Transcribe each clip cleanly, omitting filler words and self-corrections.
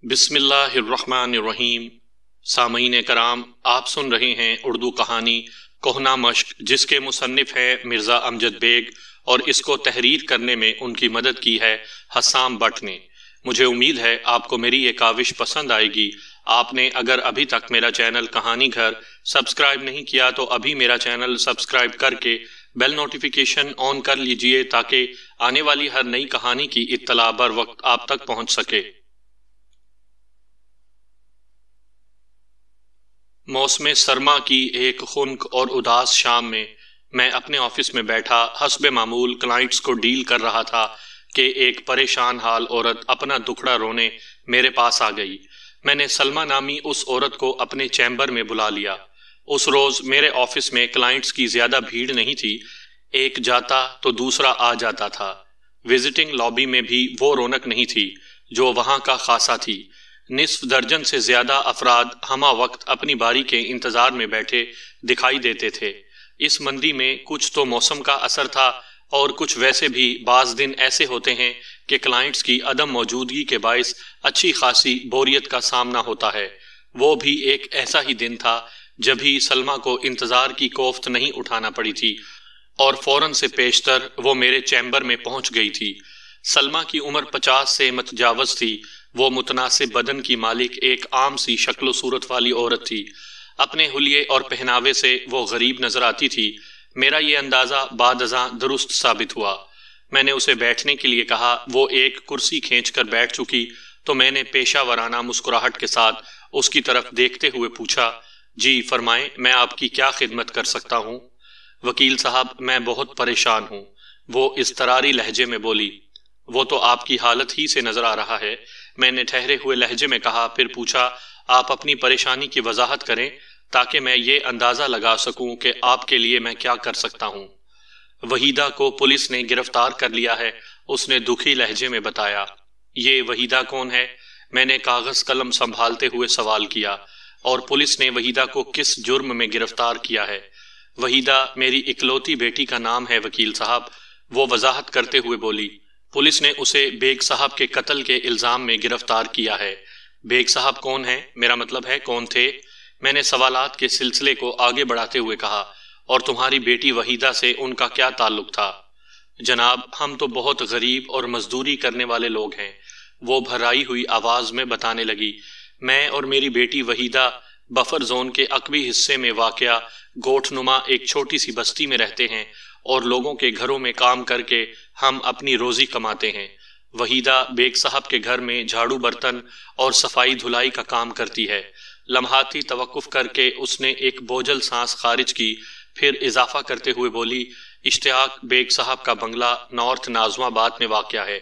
بسم اللہ الرحمن الرحیم۔ سامعین کرام، آپ سن رہے ہیں اردو کہانی کہنا مشق، جس کے مصنف ہیں مرزا امجد بیگ، اور اس کو تحریر کرنے میں ان کی مدد کی ہے حسام بٹ نے۔ مجھے امید ہے آپ کو میری یہ کاوش پسند آئے گی۔ آپ نے اگر ابھی تک میرا چینل کہانی گھر سبسکرائب نہیں کیا تو ابھی میرا چینل سبسکرائب کر کے بیل نوٹیفیکیشن آن کر لیجئے تاکہ آنے والی ہر نئی کہانی کی اطلاع بر وقت آپ تک پہنچ سکے۔ موسم سرما کی ایک خنک اور اداس شام میں اپنے آفس میں بیٹھا حسب معمول کلائنٹس کو ڈیل کر رہا تھا کہ ایک پریشان حال عورت اپنا دکھڑا رونے میرے پاس آ گئی۔ میں نے سلمہ نامی اس عورت کو اپنے چیمبر میں بلا لیا۔ اس روز میرے آفس میں کلائنٹس کی زیادہ بھیڑ نہیں تھی، ایک جاتا تو دوسرا آ جاتا تھا۔ وزٹنگ لابی میں بھی وہ رونق نہیں تھی جو وہاں کا خاصا تھی۔ نصف درجن سے زیادہ افراد ہمہ وقت اپنی باری کے انتظار میں بیٹھے دکھائی دیتے تھے۔ اس مندی میں کچھ تو موسم کا اثر تھا اور کچھ ویسے بھی بعض دن ایسے ہوتے ہیں کہ کلائنٹس کی عدم موجودگی کے باعث اچھی خاصی بوریت کا سامنا ہوتا ہے۔ وہ بھی ایک ایسا ہی دن تھا جب ہی سلمہ کو انتظار کی کوفت نہیں اٹھانا پڑی تھی اور فوراً سے پیشتر وہ میرے چیمبر میں پہنچ گئی تھی۔ سلمہ کی عمر 50 سے متجاوز تھی۔ وہ متناسب بدن کی مالک ایک عام سی شکل و صورت والی عورت تھی۔ اپنے حلیے اور پہناوے سے وہ غریب نظر آتی تھی۔ میرا یہ اندازہ بعد ازاں درست ثابت ہوا۔ میں نے اسے بیٹھنے کے لیے کہا۔ وہ ایک کرسی کھینچ کر بیٹھ چکی تو میں نے پیشہ ورانہ مسکراہٹ کے ساتھ اس کی طرف دیکھتے ہوئے پوچھا، جی فرمائیں، میں آپ کی کیا خدمت کر سکتا ہوں؟ وکیل صاحب، میں بہت پریشان ہوں، وہ اضطراری لہجے میں بولی۔ وہ تو آپ کی حالت ہی سے نظر آ رہا ہے، میں نے ٹھہرے ہوئے لہجے میں کہا۔ پھر پوچھا، آپ اپنی پریشانی کی وضاحت کریں تاکہ میں یہ اندازہ لگا سکوں کہ آپ کے لیے میں کیا کر سکتا ہوں۔ وحیدہ کو پولیس نے گرفتار کر لیا ہے، اس نے دکھی لہجے میں بتایا۔ یہ وحیدہ کون ہے؟ میں نے کاغذ قلم سنبھالتے ہوئے سوال کیا۔ اور پولیس نے وحیدہ کو کس جرم میں گرفتار کیا ہے؟ وحیدہ میری اکلوتی بیٹی کا نام ہے وکیل صاحب، وہ وضاحت کرتے ہوئے بولی۔ پولیس نے اسے بیگ صاحب کے قتل کے الزام میں گرفتار کیا ہے۔ بیگ صاحب کون ہیں؟ میرا مطلب ہے کون تھے؟ میں نے سوالات کے سلسلے کو آگے بڑھاتے ہوئے کہا۔ اور تمہاری بیٹی وحیدہ سے ان کا کیا تعلق تھا؟ جناب، ہم تو بہت غریب اور مزدوری کرنے والے لوگ ہیں، وہ بھرائی ہوئی آواز میں بتانے لگی۔ میں اور میری بیٹی وحیدہ بفر زون کے عقبی حصے میں واقع گوٹھ نما ایک چھوٹی سی بستی میں رہتے ہیں اور لوگوں کے گھروں میں کام کر کے ہم اپنی روزی کماتے ہیں۔ وحیدہ بیگ صاحب کے گھر میں جھاڑو برتن اور صفائی دھلائی کا کام کرتی ہے۔ لمحاتی توقف کر کے اس نے ایک بوجھل سانس خارج کی، پھر اضافہ کرتے ہوئے بولی، اشتیاق بیگ صاحب کا بنگلہ نارتھ ناظم آباد میں واقع ہے۔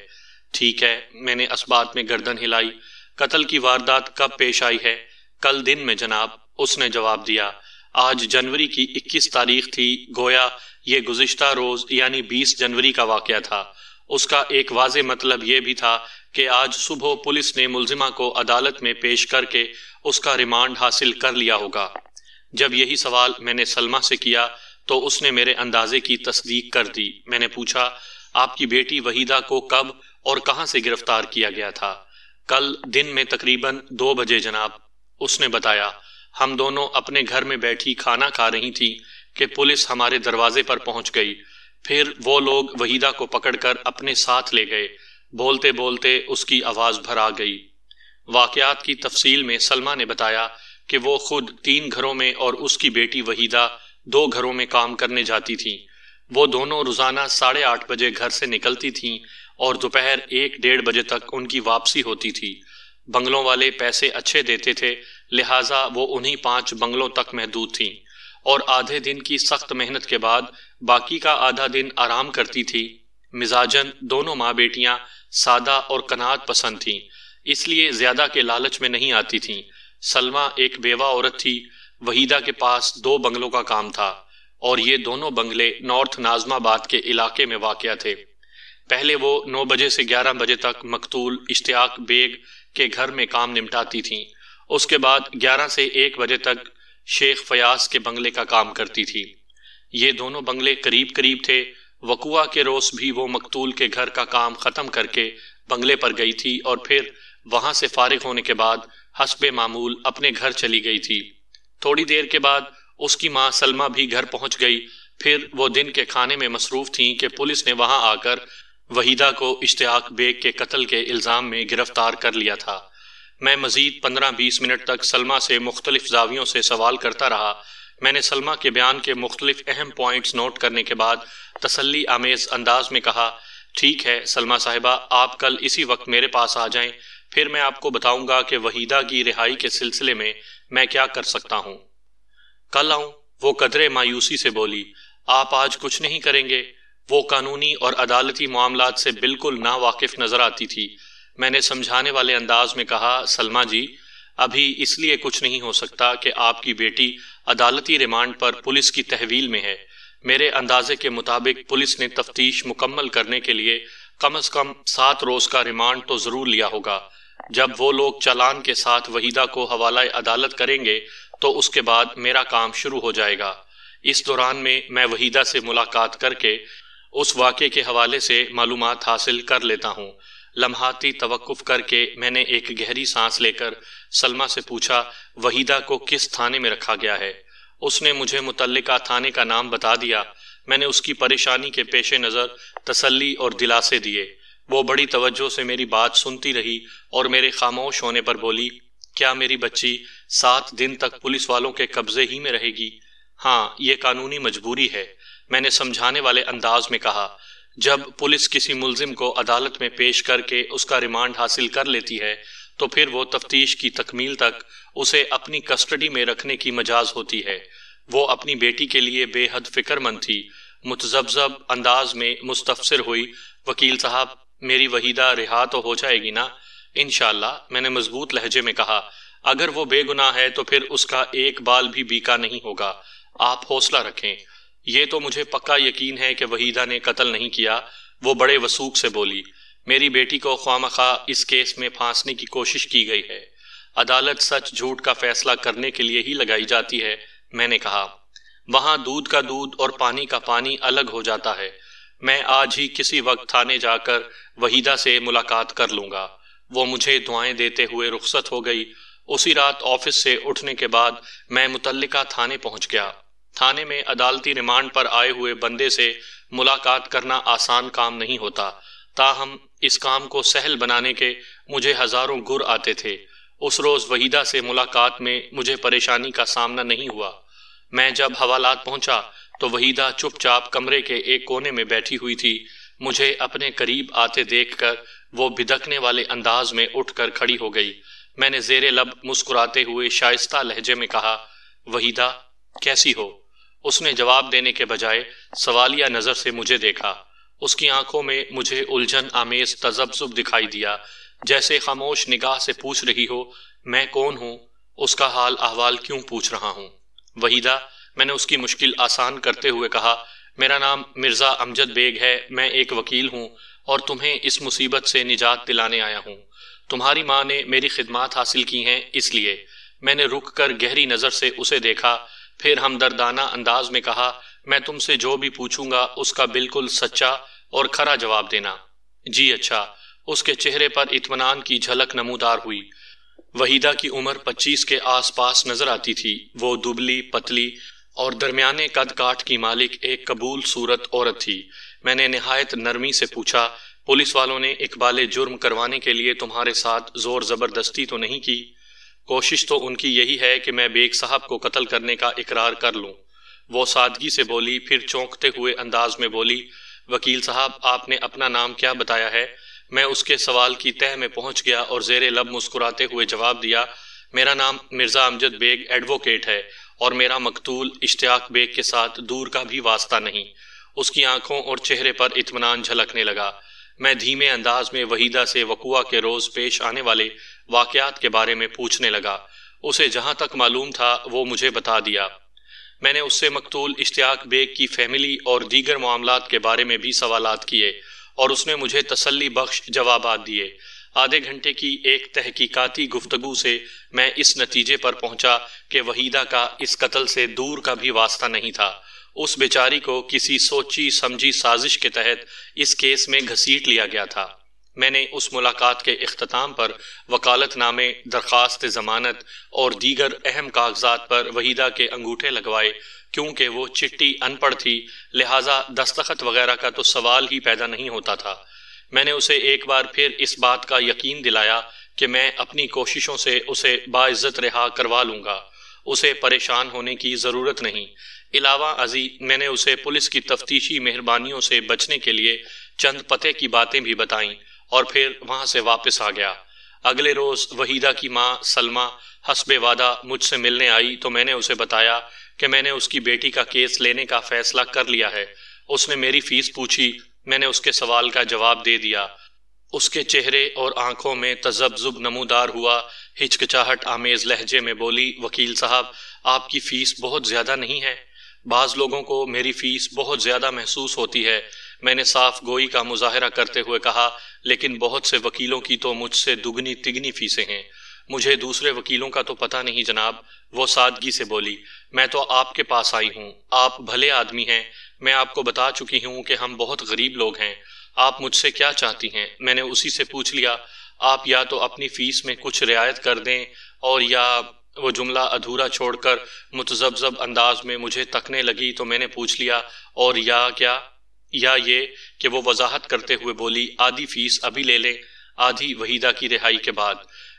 ٹھیک ہے، میں نے اسبات میں گردن ہلائی۔ قتل کی واردات کب پیش آئی ہے؟ کل دن میں جناب، اس نے جواب دیا۔ آج جنوری کی 21 تاریخ تھی، گویا یہ گزشتہ روز یعنی 20 جنوری کا واقعہ تھا۔ اس کا ایک واضح مطلب یہ بھی تھا کہ آج صبح پولیس نے ملزمہ کو عدالت میں پیش کر کے اس کا ریمانڈ حاصل کر لیا ہوگا۔ جب یہی سوال میں نے سلمہ سے کیا تو اس نے میرے اندازے کی تصدیق کر دی۔ میں نے پوچھا، آپ کی بیٹی وحیدہ کو کب اور کہاں سے گرفتار کیا گیا تھا؟ کل دن میں تقریباً 2 بجے جناب، اس نے بتایا۔ ہم دونوں اپنے گھر میں بیٹھی کھانا کھا رہی تھیں کہ پولیس ہمارے دروازے پر پہنچ گئی۔ پھر وہ لوگ وحیدہ کو پکڑ کر اپنے ساتھ لے گئے۔ بولتے بولتے اس کی آواز بھر آ گئی۔ واقعات کی تفصیل میں سلمہ نے بتایا کہ وہ خود 3 گھروں میں اور اس کی بیٹی وحیدہ 2 گھروں میں کام کرنے جاتی تھیں۔ وہ دونوں روزانہ 8:30 بجے گھر سے نکلتی تھیں اور دوپہر 1-1:30 بجے تک ان کی واپسی ہوتی تھی۔ بنگلوں والے پیسے اچھے دیتے تھے، لہٰذا وہ انہی 5 بنگلوں تک محدود تھیں اور آدھے دن کی سخت محنت کے بعد باقی کا آدھا دن آرام کرتی تھی۔ مزاجن دونوں ماں بیٹیاں سادہ اور قناعت پسند تھیں، اس لیے زیادہ کے لالچ میں نہیں آتی تھیں۔ سلمہ ایک بیوہ عورت تھی۔ وحیدہ کے پاس 2 بنگلوں کا کام تھا اور یہ دونوں بنگلے نارتھ ناظم آباد کے علاقے میں واقع تھے۔ پہلے وہ 9 بجے سے 11 بجے تک مقتول اشتیاق بیگ کے گھر میں کام نمٹاتی تھیں۔ اس کے بعد 11 سے 1 بجے تک شیخ فیاض کے بنگلے کا کام کرتی تھی۔ یہ دونوں بنگلے قریب قریب تھے۔ وقوعہ کے روز بھی وہ مقتول کے گھر کا کام ختم کر کے بنگلے پر گئی تھی اور پھر وہاں سے فارغ ہونے کے بعد حسب معمول اپنے گھر چلی گئی تھی۔ تھوڑی دیر کے بعد اس کی ماں سلمہ بھی گھر پہنچ گئی۔ پھر وہ دن کے کھانے میں مصروف تھیں کہ پولیس نے وہاں آ کر وحیدہ کو اشتیاق بیگ کے قتل کے الزام میں گرفتار کر لیا تھا۔ میں مزید 15-20 منٹ تک سلمہ سے مختلف زاویوں سے سوال کرتا رہا۔ میں نے سلمہ کے بیان کے مختلف اہم پوائنٹس نوٹ کرنے کے بعد تسلی آمیز انداز میں کہا، ٹھیک ہے سلمہ صاحبہ، آپ کل اسی وقت میرے پاس آ جائیں، پھر میں آپ کو بتاؤں گا کہ وحیدہ کی رہائی کے سلسلے میں میں کیا کر سکتا ہوں۔ کل آؤں؟ وہ قدرے مایوسی سے بولی۔ آپ آج کچھ نہیں کریں گے؟ وہ قانونی اور عدالتی معاملات سے بالکل ناواقف نظر آتی تھی۔ میں نے سمجھانے والے انداز میں کہا، سلمہ جی، ابھی اس لیے کچھ نہیں ہو سکتا کہ آپ کی بیٹی عدالتی ریمانڈ پر پولیس کی تحویل میں ہے۔ میرے اندازے کے مطابق پولیس نے تفتیش مکمل کرنے کے لیے کم از کم 7 روز کا ریمانڈ تو ضرور لیا ہوگا۔ جب وہ لوگ چالان کے ساتھ وحیدہ کو حوالہ عدالت کریں گے تو اس کے بعد میرا کام شروع ہو جائے گا۔ اس دوران میں وحیدہ سے ملاقات کر کے اس واقعے کے حوالے سے معلومات حاصل کر لیتا ہوں۔ لمحاتی توقف کر کے میں نے ایک گہری سانس لے کر سلمہ سے پوچھا، وحیدہ کو کس تھانے میں رکھا گیا ہے؟ اس نے مجھے متعلقہ تھانے کا نام بتا دیا۔ میں نے اس کی پریشانی کے پیش نظر تسلی اور دلاسے دیے۔ وہ بڑی توجہ سے میری بات سنتی رہی اور میرے خاموش ہونے پر بولی، کیا میری بچی 7 دن تک پولیس والوں کے قبضے ہی میں رہے گی؟ ہاں، یہ قانونی مجبوری ہے، میں نے سمجھانے والے انداز میں کہا۔ جب پولیس کسی ملزم کو عدالت میں پیش کر کے اس کا ریمانڈ حاصل کر لیتی ہے تو پھر وہ تفتیش کی تکمیل تک اسے اپنی کسٹڈی میں رکھنے کی مجاز ہوتی ہے۔ وہ اپنی بیٹی کے لیے بے حد فکر مند تھی۔ متذبذب انداز میں مستفسر ہوئی، وکیل صاحب، میری وحیدہ رہا تو ہو جائے گی نا؟ انشاءاللہ، میں نے مضبوط لہجے میں کہا۔ اگر وہ بے گناہ ہے تو پھر اس کا ایک بال بھی بیکا نہیں ہوگا، آپ حوصلہ رکھیں۔ یہ تو مجھے پکا یقین ہے کہ وحیدہ نے قتل نہیں کیا، وہ بڑے وثوق سے بولی۔ میری بیٹی کو خواہ اس کیس میں پھانسنے کی کوشش کی گئی ہے۔ عدالت سچ جھوٹ کا فیصلہ کرنے کے لیے ہی لگائی جاتی ہے، میں نے کہا۔ وہاں دودھ کا دودھ اور پانی کا پانی الگ ہو جاتا ہے۔ میں آج ہی کسی وقت تھانے جا کر وحیدہ سے ملاقات کر لوں گا۔ وہ مجھے دعائیں دیتے ہوئے رخصت ہو گئی۔ اسی رات آفس سے اٹھنے کے بعد میں متعلقہ تھانے پہنچ گیا۔ تھانے میں عدالتی ریمانڈ پر آئے ہوئے بندے سے ملاقات کرنا آسان کام نہیں ہوتا، تاہم اس کام کو سہل بنانے کے مجھے ہزاروں گر آتے تھے۔ اس روز وحیدہ سے ملاقات میں مجھے پریشانی کا سامنا نہیں ہوا۔ میں جب حوالات پہنچا تو وحیدہ چپ چاپ کمرے کے ایک کونے میں بیٹھی ہوئی تھی۔ مجھے اپنے قریب آتے دیکھ کر وہ بھدکنے والے انداز میں اٹھ کر کھڑی ہو گئی۔ میں نے زیر لب مسکراتے ہوئے شائستہ لہجے میں کہا، وحیدہ کیسی ہو؟ اس نے جواب دینے کے بجائے سوالیہ نظر سے مجھے دیکھا۔ اس کی آنکھوں میں مجھے الجھن آمیز تذبذب دکھائی دیا، جیسے خاموش نگاہ سے پوچھ رہی ہو، میں کون ہوں؟ اس کا حال احوال کیوں پوچھ رہا ہوں؟ وحیدہ، میں نے اس کی مشکل آسان کرتے ہوئے کہا، میرا نام مرزا امجد بیگ ہے، میں ایک وکیل ہوں اور تمہیں اس مصیبت سے نجات دلانے آیا ہوں۔ تمہاری ماں نے میری خدمات حاصل کی ہیں، اس لیے۔ میں نے رک کر گہری نظر سے اسے دیکھا، پھر ہمدردانہ انداز میں کہا، میں تم سے جو بھی پوچھوں گا اس کا بالکل سچا اور کھرا جواب دینا۔ جی اچھا۔ اس کے چہرے پر اطمینان کی جھلک نمودار ہوئی۔ وحیدہ کی عمر 25 کے آس پاس نظر آتی تھی۔ وہ دبلی پتلی اور درمیانے قد کاٹ کی مالک ایک قبول صورت عورت تھی۔ میں نے نہایت نرمی سے پوچھا، پولیس والوں نے اقبال جرم کروانے کے لیے تمہارے ساتھ زور زبردستی تو نہیں کی؟ کوشش تو ان کی یہی ہے کہ میں بیگ صاحب کو قتل کرنے کا اقرار کر لوں، وہ سادگی سے بولی، پھر چونکتے ہوئے انداز میں بولی، وکیل صاحب آپ نے اپنا نام کیا بتایا ہے؟ میں اس کے سوال کی تہہ میں پہنچ گیا اور زیر لب مسکراتے ہوئے جواب دیا، میرا نام مرزا امجد بیگ ایڈوکیٹ ہے اور میرا مقتول اشتیاق بیگ کے ساتھ دور کا بھی واسطہ نہیں۔ اس کی آنکھوں اور چہرے پر اطمینان جھلکنے لگا۔ میں دھیمے انداز میں وحیدہ سے وقوع کے روز پیش آنے والے واقعات کے بارے میں پوچھنے لگا۔ اسے جہاں تک معلوم تھا وہ مجھے بتا دیا۔ میں نے اس سے مقتول اشتیاق بیگ کی فیملی اور دیگر معاملات کے بارے میں بھی سوالات کیے اور اس نے مجھے تسلی بخش جوابات دیے۔ آدھے گھنٹے کی ایک تحقیقاتی گفتگو سے میں اس نتیجے پر پہنچا کہ وحیدہ کا اس قتل سے دور کا بھی واسطہ نہیں تھا۔ اس بیچاری کو کسی سوچی سمجھی سازش کے تحت اس کیس میں گھسیٹ لیا گیا تھا۔ میں نے اس ملاقات کے اختتام پر وکالت نامے، درخواست ضمانت اور دیگر اہم کاغذات پر وحیدہ کے انگوٹھے لگوائے۔ کیونکہ وہ چٹی ان پڑھ تھی، لہٰذا دستخط وغیرہ کا تو سوال ہی پیدا نہیں ہوتا تھا۔ میں نے اسے ایک بار پھر اس بات کا یقین دلایا کہ میں اپنی کوششوں سے اسے باعزت رہا کروا لوں گا، اسے پریشان ہونے کی ضرورت نہیں۔ علاوہ ازیں میں نے اسے پولیس کی تفتیشی مہربانیوں سے بچنے کے لیے چند پتے کی باتیں بھی بتائیں اور پھر وہاں سے واپس آ گیا۔ اگلے روز وحیدہ کی ماں سلمیٰ حسب وعدہ مجھ سے ملنے آئی تو میں نے اسے بتایا کہ میں نے اس کی بیٹی کا کیس لینے کا فیصلہ کر لیا ہے۔ اس نے میری فیس پوچھی، میں نے اس کے سوال کا جواب دے دیا۔ اس کے چہرے اور آنکھوں میں تذبذب نمودار ہوا، ہچکچاہٹ آمیز لہجے میں بولی، وکیل صاحب آپ کی فیس بہت زیادہ نہیں ہے؟ بعض لوگوں کو میری فیس بہت زیادہ محسوس ہوتی ہے، میں نے صاف گوئی کا مظاہرہ کرتے ہوئے کہا، لیکن بہت سے وکیلوں کی تو مجھ سے دگنی تگنی فیسیں ہیں۔ مجھے دوسرے وکیلوں کا تو پتہ نہیں جناب، وہ سادگی سے بولی، میں تو آپ کے پاس آئی ہوں، آپ بھلے آدمی ہیں، میں آپ کو بتا چکی ہوں کہ ہم بہت غریب لوگ ہیں، آپ مجھ سے کیا چاہتی ہیں؟ میں نے اسی سے پوچھ لیا، آپ یا تو اپنی فیس میں کچھ رعایت کر دیں اور یا وہ جملہ ادھورا چھوڑ کر متذبذب انداز میں مجھے تکنے لگی تو میں نے پوچھ لیا، اور یا کیا؟ یا یہ کہ وہ وضاحت کرتے ہوئے بولی، آدھی فیس ابھی لے لیں، آدھی وحیدہ کی رہائی کے بعد۔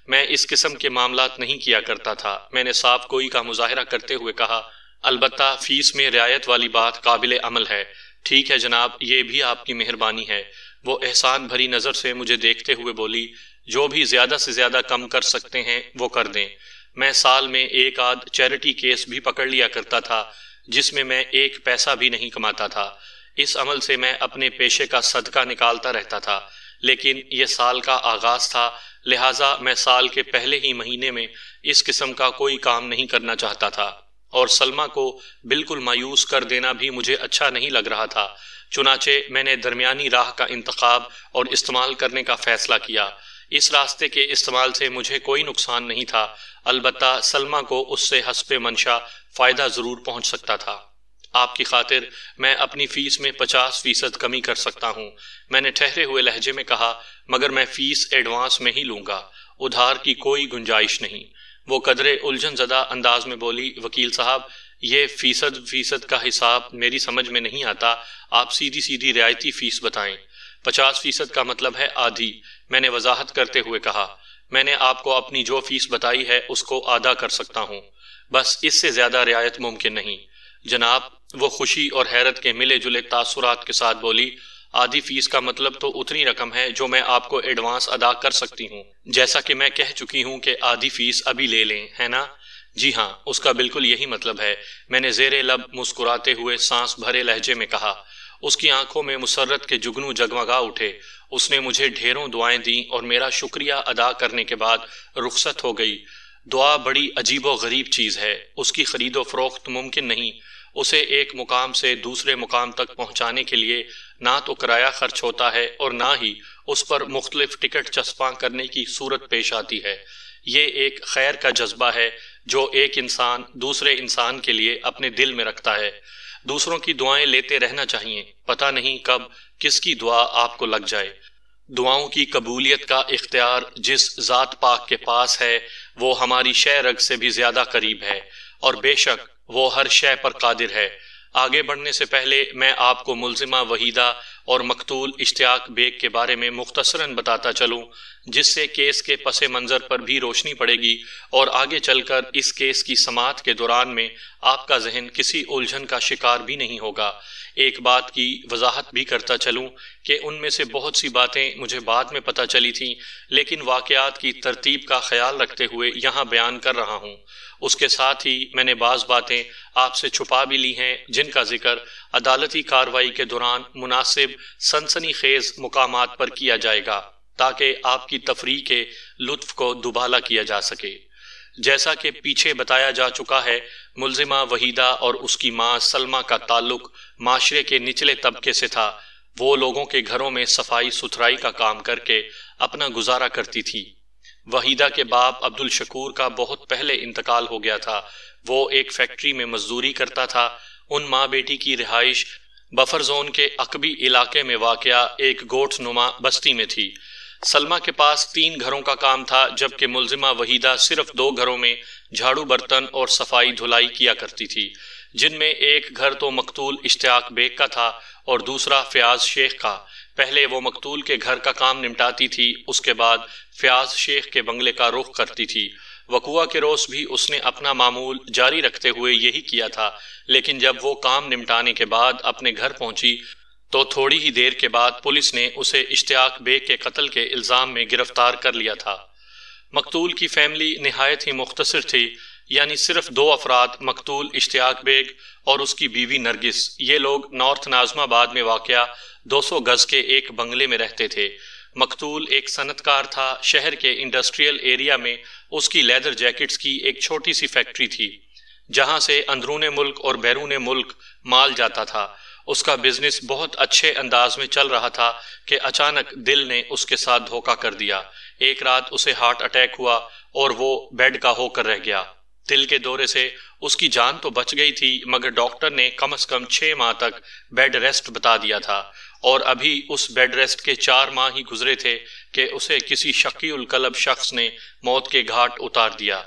میں اس قسم کے معاملات نہیں کیا کرتا تھا، میں نے صاف گوئی کا مظاہرہ کرتے ہوئے کہا، البتہ فیس میں رعایت والی بات قابل عمل ہے۔ ٹھیک ہے جناب، یہ بھی آپ کی مہربانی ہے۔ وہ احسان بھری نظر سے مجھے دیکھتے ہوئے بولی، جو بھی زیادہ سے زیادہ کم کر سکتے ہیں وہ کر دیں۔ میں سال میں ایک آدھ چیریٹی کیس بھی پکڑ لیا کرتا تھا جس میں ایک پیسہ بھی نہیں کماتا تھا، اس عمل سے میں اپنے پیشے کا صدقہ نکالتا رہتا تھا، لیکن یہ سال کا آغاز تھا، لہٰذا میں سال کے پہلے ہی مہینے میں اس قسم کا کوئی کام نہیں کرنا چاہتا تھا، اور سلمیٰ کو بالکل مایوس کر دینا بھی مجھے اچھا نہیں لگ رہا تھا۔ چنانچہ میں نے درمیانی راہ کا انتخاب اور استعمال کرنے کا فیصلہ کیا۔ اس راستے کے استعمال سے مجھے کوئی نقصان نہیں تھا، البتہ سلمیٰ کو اس سے حسب منشا فائدہ ضرور پہنچ سکتا تھا۔ آپ کی خاطر میں اپنی فیس میں 50% کمی کر سکتا ہوں، میں نے ٹھہرے ہوئے لہجے میں کہا، مگر میں فیس ایڈوانس میں ہی لوں گا، ادھار کی کوئی گنجائش نہیں۔ وہ قدرے الجھن زدہ انداز میں بولی، وکیل صاحب یہ فیصد کا حساب میری سمجھ میں نہیں آتا، آپ سیدھی سیدھی رعایتی فیس بتائیں۔ 50% کا مطلب ہے آدھی، میں نے وضاحت کرتے ہوئے کہا، میں نے آپ کو اپنی جو فیس بتائی ہے اس کو آدھا کر سکتا ہوں، بس اس سے زیادہ رعایت ممکن نہیں۔ جناب، وہ خوشی اور حیرت کے ملے جلے تاثرات کے ساتھ بولی، آدھی فیس کا مطلب تو اتنی رقم ہے جو میں آپ کو ایڈوانس ادا کر سکتی ہوں، جیسا کہ میں کہہ چکی ہوں کہ آدھی فیس ابھی لے لیں، ہے نا؟ جی ہاں، اس کا بالکل یہی مطلب ہے، میں نے زیر لب مسکراتے ہوئے سانس بھرے لہجے میں کہا۔ اس کی آنکھوں میں مسرت کے جگنو جگمگا اٹھے، اس نے مجھے ڈھیروں دعائیں دیں اور میرا شکریہ ادا کرنے کے بعد رخصت ہو گئی۔ دعا بڑی عجیب و غریب چیز ہے، اس کی خرید و فروخت ممکن نہیں، اسے ایک مقام سے دوسرے مقام تک پہنچانے کے لیے نہ تو کرایہ خرچ ہوتا ہے اور نہ ہی اس پر مختلف ٹکٹ چسپاں کرنے کی صورت پیش آتی ہے۔ یہ ایک خیر کا جذبہ ہے جو ایک انسان دوسرے انسان کے لیے اپنے دل میں رکھتا ہے۔ دوسروں کی دعائیں لیتے رہنا چاہیے، پتہ نہیں کب کس کی دعا آپ کو لگ جائے۔ دعاؤں کی قبولیت کا اختیار جس ذات پاک کے پاس ہے وہ ہماری شے رگ سے بھی زیادہ قریب ہے، اور بے شک وہ ہر شے پر قادر ہے۔ آگے بڑھنے سے پہلے میں آپ کو ملزمہ وحیدہ اور مقتول اشتیاق بیگ کے بارے میں مختصراً بتاتا چلوں، جس سے کیس کے پس منظر پر بھی روشنی پڑے گی اور آگے چل کر اس کیس کی سماعت کے دوران میں آپ کا ذہن کسی الجھن کا شکار بھی نہیں ہوگا۔ ایک بات کی وضاحت بھی کرتا چلوں کہ ان میں سے بہت سی باتیں مجھے بعد میں پتہ چلی تھیں، لیکن واقعات کی ترتیب کا خیال رکھتے ہوئے یہاں بیان کر رہا ہوں۔ اس کے ساتھ ہی میں نے بعض باتیں آپ سے چھپا بھی لی ہیں جن کا ذکر عدالتی کارروائی کے دوران مناسب سنسنی خیز مقامات پر کیا جائے گا تاکہ آپ کی تفریح کے لطف کو دوبالا کیا جا سکے۔ جیسا کہ پیچھے بتایا جا چکا ہے، ملزمہ وحیدہ اور اس کی ماں سلمیٰ کا تعلق معاشرے کے نچلے طبقے سے تھا۔ وہ لوگوں کے گھروں میں صفائی ستھرائی کا کام کر کے اپنا گزارا کرتی تھی۔ وحیدہ کے باپ عبدالشکور کا بہت پہلے انتقال ہو گیا تھا، وہ ایک فیکٹری میں مزدوری کرتا تھا۔ ان ماں بیٹی کی رہائش بفر زون کے عقبی علاقے میں واقع ایک گوٹھ نما بستی میں تھی۔ سلمہ کے پاس 3 گھروں کا کام تھا، جبکہ ملزمہ وحیدہ صرف 2 گھروں میں جھاڑو برتن اور صفائی دھلائی کیا کرتی تھی، جن میں ایک گھر تو مقتول اشتیاق بیگ کا تھا اور دوسرا فیاض شیخ کا۔ پہلے وہ مقتول کے گھر کا کام نمٹاتی تھی، اس کے بعد فیاض شیخ کے بنگلے کا رخ کرتی تھی۔ وقوعہ کے روز بھی اس نے اپنا معمول جاری رکھتے ہوئے یہی کیا تھا، لیکن جب وہ کام نمٹانے کے بعد اپنے گھر پہنچی تو تھوڑی ہی دیر کے بعد پولیس نے اسے اشتیاق بیگ کے قتل کے الزام میں گرفتار کر لیا تھا۔ مقتول کی فیملی نہایت ہی مختصر تھی، یعنی صرف 2 افراد، مقتول اشتیاق بیگ اور اس کی بیوی نرگس۔ یہ لوگ نارتھ ناظم آباد میں واقع 200 گز کے ایک بنگلے میں رہتے تھے۔ مقتول ایک صنعت کار تھا۔ شہر کے انڈسٹریل ایریا میں اس کی لیدر جیکٹس کی ایک چھوٹی سی فیکٹری تھی، جہاں سے اندرون ملک اور بیرون ملک مال جاتا تھا۔ اس کا بزنس بہت اچھے انداز میں چل رہا تھا کہ اچانک دل نے اس کے ساتھ دھوکہ کر دیا۔ ایک رات اسے ہارٹ اٹیک ہوا اور وہ بیڈ کا ہو کر رہ گیا۔ دل کے دورے سے اس کی جان تو بچ گئی تھی، مگر ڈاکٹر نے کم از کم 6 ماہ تک بیڈ ریسٹ بتا دیا تھا، اور ابھی اس بیڈ ریسٹ کے 4 ماہ ہی گزرے تھے کہ اسے کسی شقی القلب شخص نے موت کے گھاٹ اتار دیا۔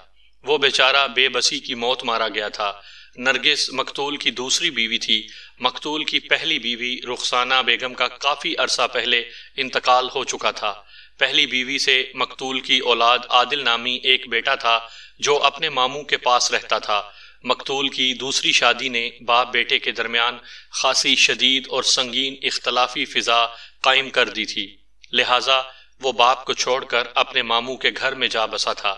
وہ بیچارہ بے بسی کی موت مارا گیا تھا۔ نرگس مقتول کی دوسری بیوی تھی۔ مقتول کی پہلی بیوی رخسانہ بیگم کا کافی عرصہ پہلے انتقال ہو چکا تھا۔ پہلی بیوی سے مقتول کی اولاد عادل نامی ایک بیٹا تھا جو اپنے ماموں کے پاس رہتا تھا۔ مقتول کی دوسری شادی نے باپ بیٹے کے درمیان خاصی شدید اور سنگین اختلافی فضا قائم کر دی تھی، لہٰذا وہ باپ کو چھوڑ کر اپنے ماموں کے گھر میں جا بسا تھا۔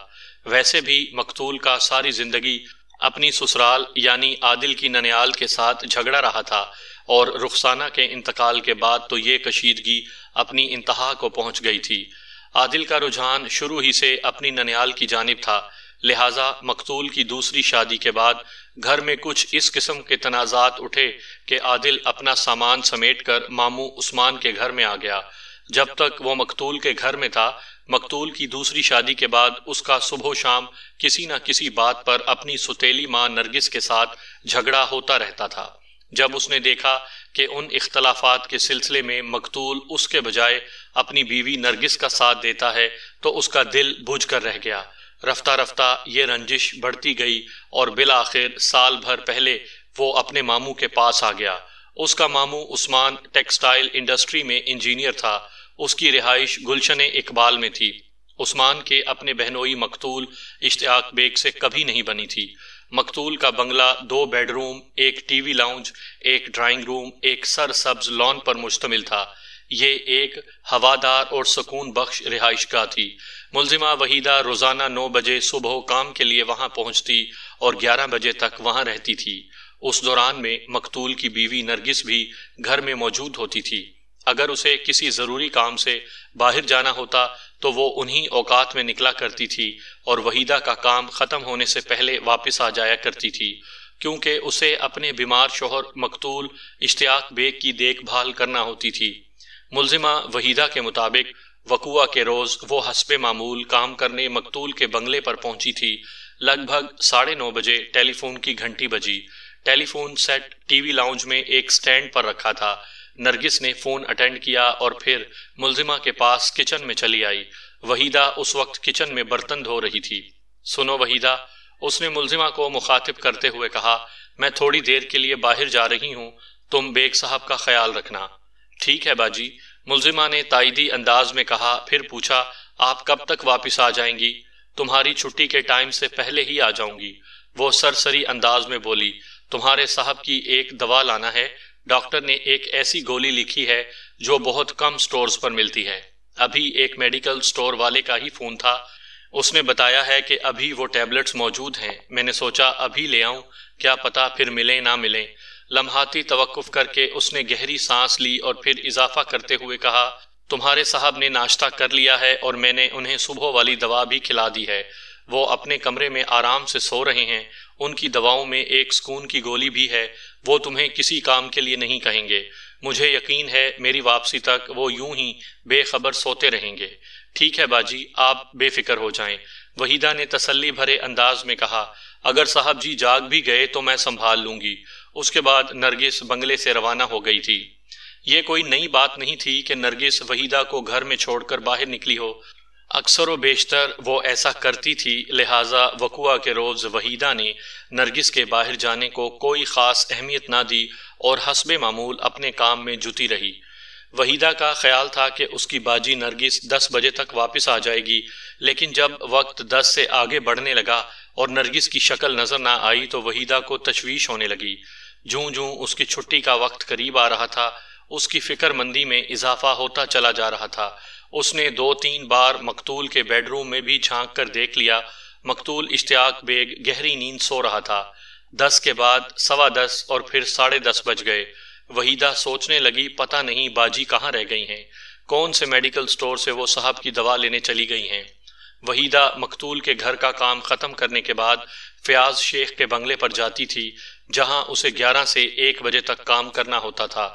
ویسے بھی مقتول کا ساری زندگی اپنی سسرال یعنی عادل کی ننیال کے ساتھ جھگڑا رہا تھا، اور رخسانہ کے انتقال کے بعد تو یہ کشیدگی اپنی انتہا کو پہنچ گئی تھی۔ عادل کا رجحان شروع ہی سے اپنی ننیال کی جانب تھا، لہٰذا مقتول کی دوسری شادی کے بعد گھر میں کچھ اس قسم کے تنازعات اٹھے کہ عادل اپنا سامان سمیٹ کر ماموں عثمان کے گھر میں آ گیا۔ جب تک وہ مقتول کے گھر میں تھا، مقتول کی دوسری شادی کے بعد اس کا صبح و شام کسی نہ کسی بات پر اپنی ستیلی ماں نرگس کے ساتھ جھگڑا ہوتا رہتا تھا۔ جب اس نے دیکھا کہ ان اختلافات کے سلسلے میں مقتول اس کے بجائے اپنی بیوی نرگس کا ساتھ دیتا ہے تو اس کا دل بجھ کر رہ گیا۔ رفتہ رفتہ یہ رنجش بڑھتی گئی اور بالآخر سال بھر پہلے وہ اپنے ماموں کے پاس آ گیا۔ اس کا ماموں عثمان ٹیکسٹائل انڈسٹری میں انجینئر تھا۔ اس کی رہائش گلشن اقبال میں تھی۔ عثمان کے اپنے بہنوئی مقتول اشتیاق بیگ سے کبھی نہیں بنی تھی۔ مقتول کا بنگلہ 2 بیڈ روم، ایک ٹی وی لاؤنج، ایک ڈرائنگ روم، ایک سر سبز لان پر مشتمل تھا۔ یہ ایک ہوادار اور سکون بخش رہائش گاہ تھی۔ ملزمہ وحیدہ روزانہ 9 بجے صبح کام کے لیے وہاں پہنچتی اور 11 بجے تک وہاں رہتی تھی۔ اس دوران میں مقتول کی بیوی نرگس بھی گھر میں موجود ہوتی تھی۔ اگر اسے کسی ضروری کام سے باہر جانا ہوتا تو وہ انہی اوقات میں نکلا کرتی تھی اور وحیدہ کا کام ختم ہونے سے پہلے واپس آ جایا کرتی تھی، کیونکہ اسے اپنے بیمار شوہر مقتول اشتیاق بیگ کی دیکھ بھال کرنا ہوتی تھی۔ ملزمہ وحیدہ کے مطابق وقوعہ کے روز وہ حسب معمول کام کرنے مقتول کے بنگلے پر پہنچی تھی۔ لگ بھگ 9:30 بجے ٹیلی فون کی گھنٹی بجی۔ Telephone set T V lounge میں ایک سٹینڈ پر رکھا تھا۔ نرگس نے فون اٹینڈ کیا اور پھر ملزمہ کے پاس کچن میں چلی آئی۔ وحیدہ اس وقت کچن میں برتن دھو رہی تھی۔ سنو وحیدہ، اس نے ملزمہ کو مخاطب کرتے ہوئے کہا، میں تھوڑی دیر کے لیے باہر جا رہی ہوں، تم بیگ صاحب کا خیال رکھنا۔ ٹھیک ہے باجی، ملزمہ نے تائیدی انداز میں کہا، پھر پوچھا، آپ کب تک واپس آ جائیں گی؟ تمہاری چھٹی کے ٹائم سے پہلے ہی آ جاؤں گی۔ وہ سرسری انداز میں بولی، تمہارے صاحب کی ایک دوا لانا ہے، ڈاکٹر نے ایک ایسی گولی لکھی ہے جو بہت کم سٹورز پر ملتی ہے۔ ابھی ایک میڈیکل سٹور والے کا ہی فون تھا، اس نے بتایا ہے کہ ابھی وہ ٹیبلٹس موجود ہیں۔ میں نے سوچا ابھی لے آؤں، کیا پتا پھر ملیں نہ ملیں۔ لمحاتی توقف کر کے اس نے گہری سانس لی اور پھر اضافہ کرتے ہوئے کہا، تمہارے صاحب نے ناشتہ کر لیا ہے اور میں نے انہیں صبح والی دوا بھی کھلا دی ہے۔ وہ اپنے کمرے میں آرام سے سو رہے ہیں۔ ان کی دواؤں میں ایک سکون کی گولی بھی ہے، وہ تمہیں کسی کام کے لیے نہیں کہیں گے۔ مجھے یقین ہے میری واپسی تک وہ یوں ہی بے خبر سوتے رہیں گے۔ ٹھیک ہے باجی، آپ بے فکر ہو جائیں، وحیدہ نے تسلی بھرے انداز میں کہا۔ اگر صاحب جی جاگ بھی گئے تو میں سنبھال لوں گی۔ اس کے بعد نرگس بنگلے سے روانہ ہو گئی تھی۔ یہ کوئی نئی بات نہیں تھی کہ نرگس وحیدہ کو گھر میں چھوڑ کر باہر نکلی ہو۔ اکثر و بیشتر وہ ایسا کرتی تھی، لہٰذا وقوعہ کے روز وحیدہ نے نرگس کے باہر جانے کو کوئی خاص اہمیت نہ دی اور حسب معمول اپنے کام میں جٹی رہی۔ وحیدہ کا خیال تھا کہ اس کی باجی نرگس 10 بجے تک واپس آ جائے گی، لیکن جب وقت 10 سے آگے بڑھنے لگا اور نرگس کی شکل نظر نہ آئی تو وحیدہ کو تشویش ہونے لگی۔ جوں جوں اس کی چھٹی کا وقت قریب آ رہا تھا، اس کی فکر مندی میں اضافہ ہوتا چلا جا رہا تھا۔ اس نے 2-3 بار مقتول کے بیڈ روم میں بھی جھانک کر دیکھ لیا۔ مقتول اشتیاق بیگ گہری نیند سو رہا تھا۔ 10 کے بعد 10:15 اور پھر 10:30 بج گئے۔ وحیدہ سوچنے لگی پتہ نہیں باجی کہاں رہ گئی ہیں، کون سے میڈیکل سٹور سے وہ صاحب کی دوا لینے چلی گئی ہیں۔ وحیدہ مقتول کے گھر کا کام ختم کرنے کے بعد فیاض شیخ کے بنگلے پر جاتی تھی، جہاں اسے 11 سے 1 بجے تک کام کرنا ہوتا تھا۔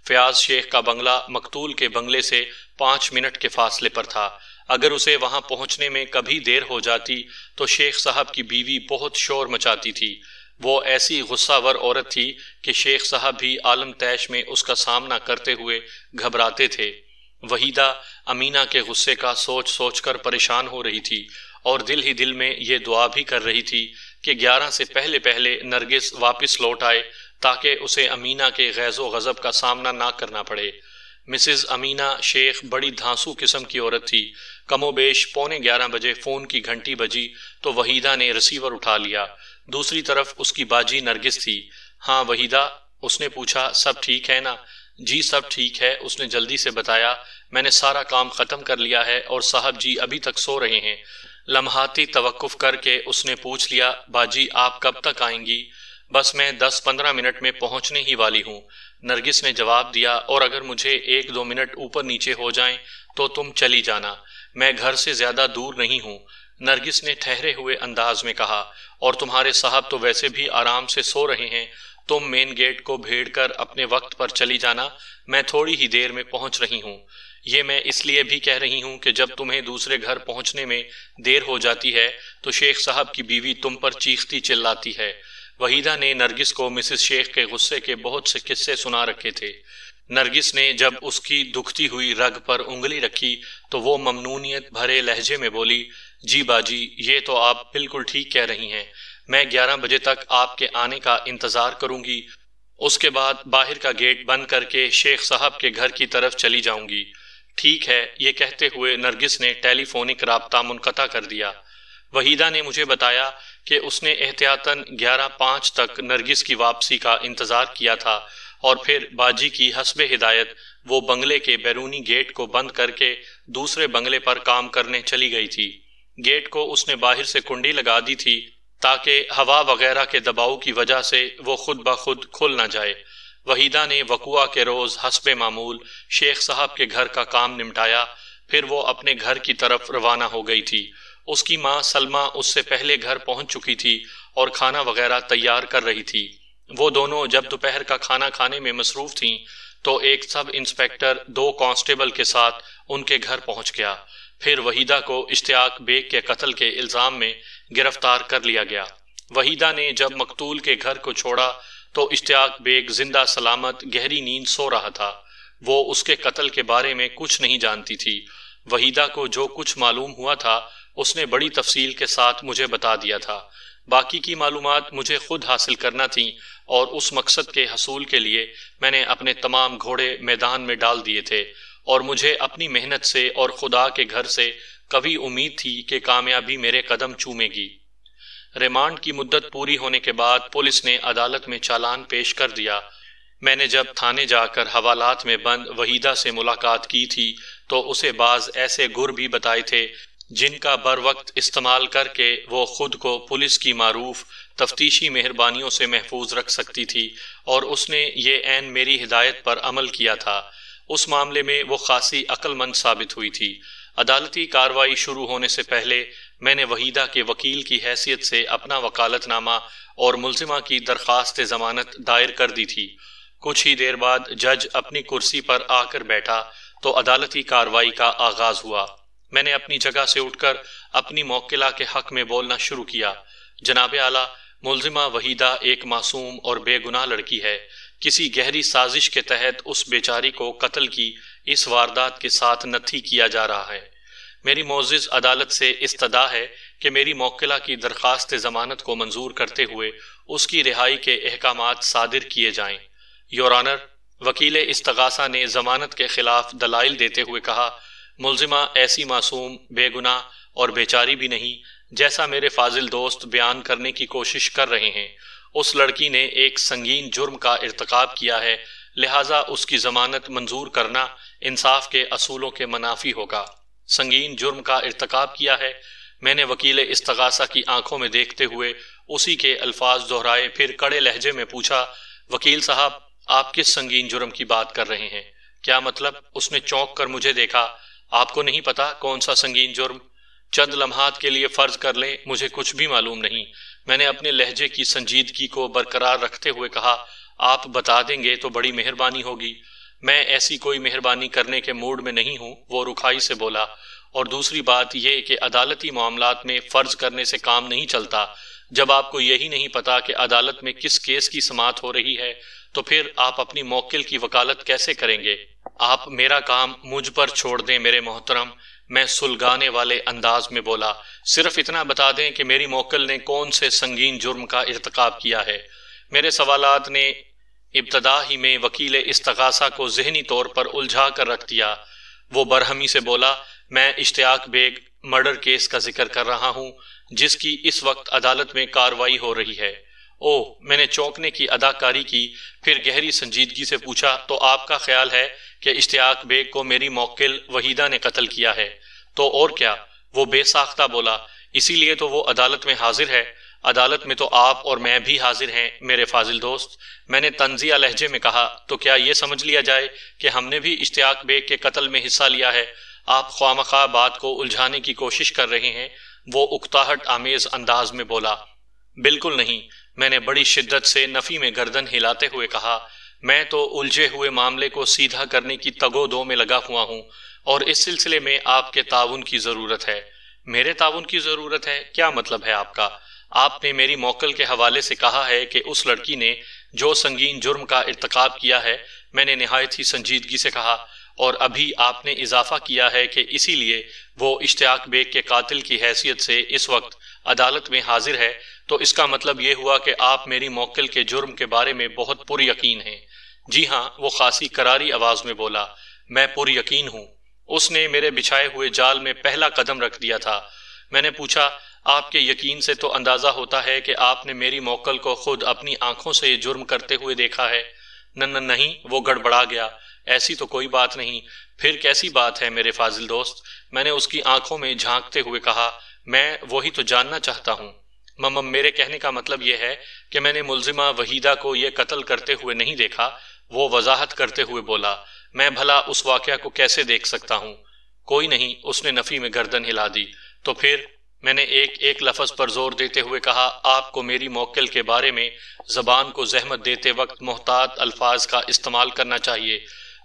فیاض شیخ کا بنگلہ مقتول کے بنگلے سے 5 منٹ کے فاصلے پر تھا۔ اگر اسے وہاں پہنچنے میں کبھی دیر ہو جاتی تو شیخ صاحب کی بیوی بہت شور مچاتی تھی۔ وہ ایسی غصہ ور عورت تھی کہ شیخ صاحب بھی عالم تیش میں اس کا سامنا کرتے ہوئے گھبراتے تھے۔ وحیدہ امینہ کے غصے کا سوچ سوچ کر پریشان ہو رہی تھی اور دل ہی دل میں یہ دعا بھی کر رہی تھی کہ 11 سے پہلے پہلے نرگس واپس لوٹ آئے تاکہ اسے امینہ کے غیظ و غضب کا سامنا نہ کرنا پڑے۔ مسز امینہ شیخ بڑی دھانسو قسم کی عورت تھی۔ کم و بیش 11:15 بجے فون کی گھنٹی بجی تو وحیدہ نے ریسیور اٹھا لیا۔ دوسری طرف اس کی باجی نرگس تھی۔ ہاں وحیدہ، اس نے پوچھا، سب ٹھیک ہے نا؟ جی سب ٹھیک ہے، اس نے جلدی سے بتایا، میں نے سارا کام ختم کر لیا ہے اور صاحب جی ابھی تک سو رہے ہیں۔ لمحاتی توقف کر کے اس نے پوچھ لیا، باجی آپ کب تک آئیں گی؟ بس میں 10-15 منٹ میں پہنچنے ہی والی ہوں، نرگس نے جواب دیا، اور اگر مجھے 1-2 منٹ اوپر نیچے ہو جائیں تو تم چلی جانا، میں گھر سے زیادہ دور نہیں ہوں، نرگس نے ٹھہرے ہوئے انداز میں کہا، اور تمہارے صاحب تو ویسے بھی آرام سے سو رہے ہیں، تم مین گیٹ کو بھیڑ کر اپنے وقت پر چلی جانا، میں تھوڑی ہی دیر میں پہنچ رہی ہوں۔ یہ میں اس لیے بھی کہہ رہی ہوں کہ جب تمہیں دوسرے گھر پہنچنے میں دیر ہو جاتی ہے تو شیخ صاحب کی بیوی تم پر چیختی چلاتی ہے۔ وحیدہ نے نرگس کو مسز شیخ کے غصے کے بہت سے قصے سنا رکھے تھے۔ نرگس نے جب اس کی دکھتی ہوئی رگ پر انگلی رکھی تو وہ ممنونیت بھرے لہجے میں بولی، جی باجی یہ تو آپ بالکل ٹھیک کہہ رہی ہیں، میں 11 بجے تک آپ کے آنے کا انتظار کروں گی، اس کے بعد باہر کا گیٹ بند کر کے شیخ صاحب کے گھر کی طرف چلی جاؤں گی۔ ٹھیک ہے، یہ کہتے ہوئے نرگس نے ٹیلی فونک رابطہ منقطع کر دیا۔ وحیدہ نے مجھے بتایا کہ اس نے احتیاطاً 11:05 تک نرگس کی واپسی کا انتظار کیا تھا اور پھر باجی کی حسب ہدایت وہ بنگلے کے بیرونی گیٹ کو بند کر کے دوسرے بنگلے پر کام کرنے چلی گئی تھی۔ گیٹ کو اس نے باہر سے کنڈی لگا دی تھی تاکہ ہوا وغیرہ کے دباؤ کی وجہ سے وہ خود بخود کھل نہ جائے۔ وحیدہ نے وقوعہ کے روز حسب معمول شیخ صاحب کے گھر کا کام نمٹایا، پھر وہ اپنے گھر کی طرف روانہ ہو گئی تھی۔ اس کی ماں سلمہ اس سے پہلے گھر پہنچ چکی تھی اور کھانا وغیرہ تیار کر رہی تھی۔ وہ دونوں جب دوپہر کا کھانا کھانے میں مصروف تھیں تو ایک سب انسپیکٹر 2 کانسٹیبل کے ساتھ ان کے گھر پہنچ گیا۔ پھر وحیدہ کو اشتیاق بیگ کے قتل کے الزام میں گرفتار کر لیا گیا۔ وحیدہ نے جب مقتول کے گھر کو چھوڑا تو اشتیاق بیگ زندہ سلامت گہری نیند سو رہا تھا۔ وہ اس کے قتل کے بارے میں کچھ نہیں جانتی تھی۔ وحیدہ کو جو کچھ معلوم ہوا تھا اس نے بڑی تفصیل کے ساتھ مجھے بتا دیا تھا۔ باقی کی معلومات مجھے خود حاصل کرنا تھیں اور اس مقصد کے حصول کے لیے میں نے اپنے تمام گھوڑے میدان میں ڈال دیے تھے، اور مجھے اپنی محنت سے اور خدا کے گھر سے قوی امید تھی کہ کامیابی میرے قدم چومے گی۔ ریمانڈ کی مدت پوری ہونے کے بعد پولیس نے عدالت میں چالان پیش کر دیا۔ میں نے جب تھانے جا کر حوالات میں بند وحیدہ سے ملاقات کی تھی تو اسے بعض ایسے گر بھی بتائے تھے جن کا بر وقت استعمال کر کے وہ خود کو پولیس کی معروف تفتیشی مہربانیوں سے محفوظ رکھ سکتی تھی، اور اس نے یہ عین میری ہدایت پر عمل کیا تھا۔ اس معاملے میں وہ خاصی عقل مند ثابت ہوئی تھی۔ عدالتی کارروائی شروع ہونے سے پہلے میں نے وحیدہ کے وکیل کی حیثیت سے اپنا وکالت نامہ اور ملزمہ کی درخواست ضمانت دائر کر دی تھی۔ کچھ ہی دیر بعد جج اپنی کرسی پر آ کر بیٹھا تو عدالتی کارروائی کا آغاز ہوا۔ میں نے اپنی جگہ سے اٹھ کر اپنی موکلہ کے حق میں بولنا شروع کیا۔ جناب اعلیٰ، ملزمہ وحیدہ ایک معصوم اور بے گناہ لڑکی ہے۔ کسی گہری سازش کے تحت اس بیچاری کو قتل کی اس واردات کے ساتھ نتھی کیا جا رہا ہے۔ میری معزز عدالت سے استدعا ہے کہ میری موکلہ کی درخواست ضمانت کو منظور کرتے ہوئے اس کی رہائی کے احکامات صادر کیے جائیں۔ یور آنر، وکیل استغاثہ نے ضمانت کے خلاف دلائل دیتے ہوئے کہا، ملزمہ ایسی معصوم، بے گناہ اور بیچاری بھی نہیں جیسا میرے فاضل دوست بیان کرنے کی کوشش کر رہے ہیں۔ اس لڑکی نے ایک سنگین جرم کا ارتکاب کیا ہے، لہٰذا اس کی ضمانت منظور کرنا انصاف کے اصولوں کے منافی ہوگا۔ سنگین جرم کا ارتکاب کیا ہے؟ میں نے وکیل استغاثہ کی آنکھوں میں دیکھتے ہوئے اسی کے الفاظ دہرائے، پھر کڑے لہجے میں پوچھا، وکیل صاحب آپ کس سنگین جرم کی بات کر رہے ہیں؟ کیا مطلب؟ اس نے چونک کر مجھے دیکھا۔ آپ کو نہیں پتا کون سا سنگین جرم؟ چند لمحات کے لیے فرض کر لیں مجھے کچھ بھی معلوم نہیں۔ میں نے اپنے لہجے کی سنجیدگی کو برقرار رکھتے ہوئے کہا، آپ بتا دیں گے تو بڑی مہربانی ہوگی۔ میں ایسی کوئی مہربانی کرنے کے موڈ میں نہیں ہوں، وہ رکھائی سے بولا، اور دوسری بات یہ کہ عدالتی معاملات میں فرض کرنے سے کام نہیں چلتا۔ جب آپ کو یہی نہیں پتا کہ عدالت میں کس کیس کی سماعت ہو رہی ہے تو پھر آپ اپنی موکل کی وکالت کیسے کریں گے؟ آپ میرا کام مجھ پر چھوڑ دیں میرے محترم، میں سلگانے والے انداز میں بولا۔ صرف اتنا بتا دیں کہ میری موکل نے کون سے سنگین جرم کا ارتکاب کیا ہے۔ میرے سوالات نے ابتدا ہی میں وکیل استغاثہ کو ذہنی طور پر الجھا کر رکھ دیا۔ وہ برہمی سے بولا، میں اشتیاق بیگ مرڈر کیس کا ذکر کر رہا ہوں جس کی اس وقت عدالت میں کارروائی ہو رہی ہے۔ اوہ، میں نے چونکنے کی اداکاری کی، پھر گہری سنجیدگی سے پوچھا، تو آپ کا خیال ہے کہ اشتیاق بیگ کو میری موکل وحیدہ نے قتل کیا ہے؟ تو اور کیا؟ وہ بے ساختہ بولا، اسی لیے تو وہ عدالت میں حاضر ہے۔ عدالت میں تو آپ اور میں بھی حاضر ہیں میرے فاضل دوست۔ میں نے طنزیہ لہجے میں کہا، تو کیا یہ سمجھ لیا جائے کہ ہم نے بھی اشتیاق بیگ کے قتل میں حصہ لیا ہے؟ آپ خواہ بات کو الجھانے کی کوشش کر رہے ہیں، وہ اکتاہٹ آمیز انداز میں بولا۔ بالکل نہیں، میں نے بڑی شدت سے نفی میں گردن ہلاتے ہوئے کہا، میں تو الجھے ہوئے معاملے کو سیدھا کرنے کی تگ و دو میں لگا ہوا ہوں، اور اس سلسلے میں آپ کے تعاون کی ضرورت ہے۔ میرے تعاون کی ضرورت ہے؟ کیا مطلب ہے آپ کا؟ آپ نے میری موکل کے حوالے سے کہا ہے کہ اس لڑکی نے جو سنگین جرم کا ارتکاب کیا ہے، میں نے نہایت ہی سنجیدگی سے کہا، اور ابھی آپ نے اضافہ کیا ہے کہ اسی لیے وہ اشتیاق بیگ کے قاتل کی حیثیت سے اس وقت عدالت میں حاضر ہے، تو اس کا مطلب یہ ہوا کہ آپ میری موکل کے جرم کے بارے میں بہت پر یقین ہیں۔ جی ہاں، وہ خاصی کراری آواز میں بولا، میں پر یقین ہوں۔ اس نے میرے بچھائے ہوئے جال میں پہلا قدم رکھ دیا تھا۔ میں نے پوچھا، آپ کے یقین سے تو اندازہ ہوتا ہے کہ آپ نے میری موکل کو خود اپنی آنکھوں سے یہ جرم کرتے ہوئے دیکھا ہے۔ نہیں، وہ گڑبڑا گیا، ایسی تو کوئی بات نہیں۔ پھر کیسی بات ہے میرے فاضل دوست؟ میں نے اس کی آنکھوں میں جھانکتے ہوئے کہا، میں وہی تو جاننا چاہتا ہوں۔ میرے کہنے کا مطلب یہ ہے کہ میں نے ملزمہ وحیدہ کو یہ قتل کرتے ہوئے نہیں دیکھا، وہ وضاحت کرتے ہوئے بولا۔ میں بھلا اس واقعہ کو کیسے دیکھ سکتا ہوں؟ کوئی نہیں، اس نے نفی میں گردن ہلا دی۔ تو پھر؟ میں نے ایک لفظ پر زور دیتے ہوئے کہا، آپ کو میری موکل کے بارے میں زبان کو زحمت دیتے وقت محتاط الفاظ کا استعمال کرنا چاہیے۔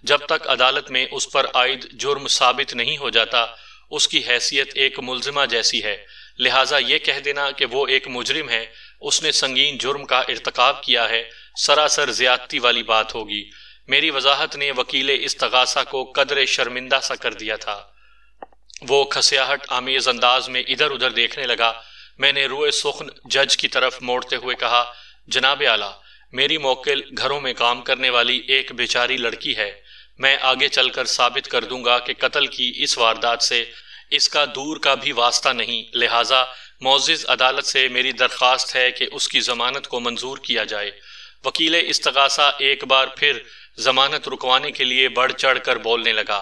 جب تک عدالت میں اس پر عائد جرم ثابت نہیں ہو جاتا، اس کی حیثیت ایک ملزمہ جیسی ہے، لہٰذا یہ کہہ دینا کہ وہ ایک مجرم ہے، اس نے سنگین جرم کا ارتکاب کیا ہے، سراسر زیادتی والی بات ہوگی۔ میری وضاحت نے وکیل استغاثہ کو قدرے شرمندہ سا کر دیا تھا۔ وہ کھسیاہٹ آمیز انداز میں ادھر ادھر دیکھنے لگا۔ میں نے روئے سخن جج کی طرف موڑتے ہوئے کہا، جناب اعلیٰ، میری موکل گھروں میں کام کرنے والی ایک بیچاری لڑکی ہے۔ میں آگے چل کر ثابت کر دوں گا کہ قتل کی اس واردات سے اس کا دور کا بھی واسطہ نہیں، لہٰذا معزز عدالت سے میری درخواست ہے کہ اس کی ضمانت کو منظور کیا جائے۔ وکیل استغاثہ ایک بار پھر ضمانت رکوانے کے لیے بڑھ چڑھ کر بولنے لگا،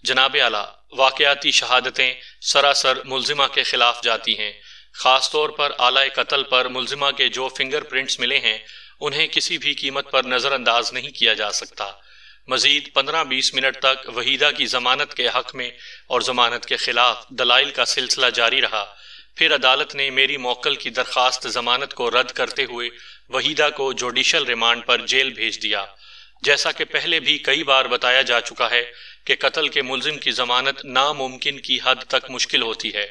جناب اعلیٰ، واقعاتی شہادتیں سراسر ملزمہ کے خلاف جاتی ہیں، خاص طور پر آلہ قتل پر ملزمہ کے جو فنگر پرنٹس ملے ہیں انہیں کسی بھی قیمت پر نظر انداز نہیں کیا جا سکتا۔ مزید 15-20 منٹ تک وحیدہ کی ضمانت کے حق میں اور ضمانت کے خلاف دلائل کا سلسلہ جاری رہا۔ پھر عدالت نے میری موکل کی درخواست ضمانت کو رد کرتے ہوئے وحیدہ کو جوڈیشل ریمانڈ پر جیل بھیج دیا۔ جیسا کہ پہلے بھی کئی بار بتایا جا چکا ہے کہ قتل کے ملزم کی ضمانت ناممکن کی حد تک مشکل ہوتی ہے۔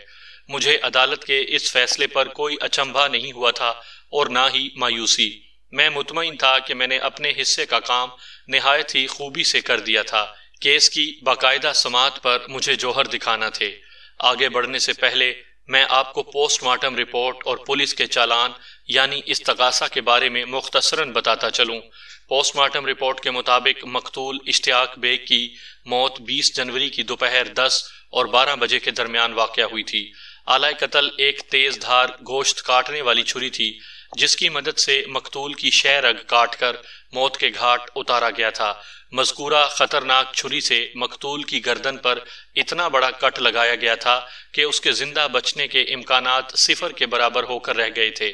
مجھے عدالت کے اس فیصلے پر کوئی اچنبھا نہیں ہوا تھا اور نہ ہی مایوسی۔ میں مطمئن تھا کہ میں نے اپنے حصے کا کام نہایت ہی خوبی سے کر دیا تھا۔ کیس کی باقاعدہ سماعت پر مجھے جوہر دکھانا تھے۔ آگے بڑھنے سے پہلے میں آپ کو پوسٹ مارٹم رپورٹ اور پولیس کے چالان یعنی استغاثہ کے بارے میں مختصراً بتاتا چلوں۔ پوسٹ مارٹم رپورٹ کے مطابق مقتول اشتیاق بیگ کی موت 20 جنوری کی دوپہر 10 اور 12 بجے کے درمیان واقع ہوئی تھی۔ آلۂ قتل ایک تیز دھار گوشت کاٹنے والی چھری تھی جس کی مدد سے مقتول کی شہ رگ کاٹ کر موت کے گھاٹ اتارا گیا تھا۔ مذکورہ خطرناک چھری سے مقتول کی گردن پر اتنا بڑا کٹ لگایا گیا تھا کہ اس کے زندہ بچنے کے امکانات صفر کے برابر ہو کر رہ گئے تھے۔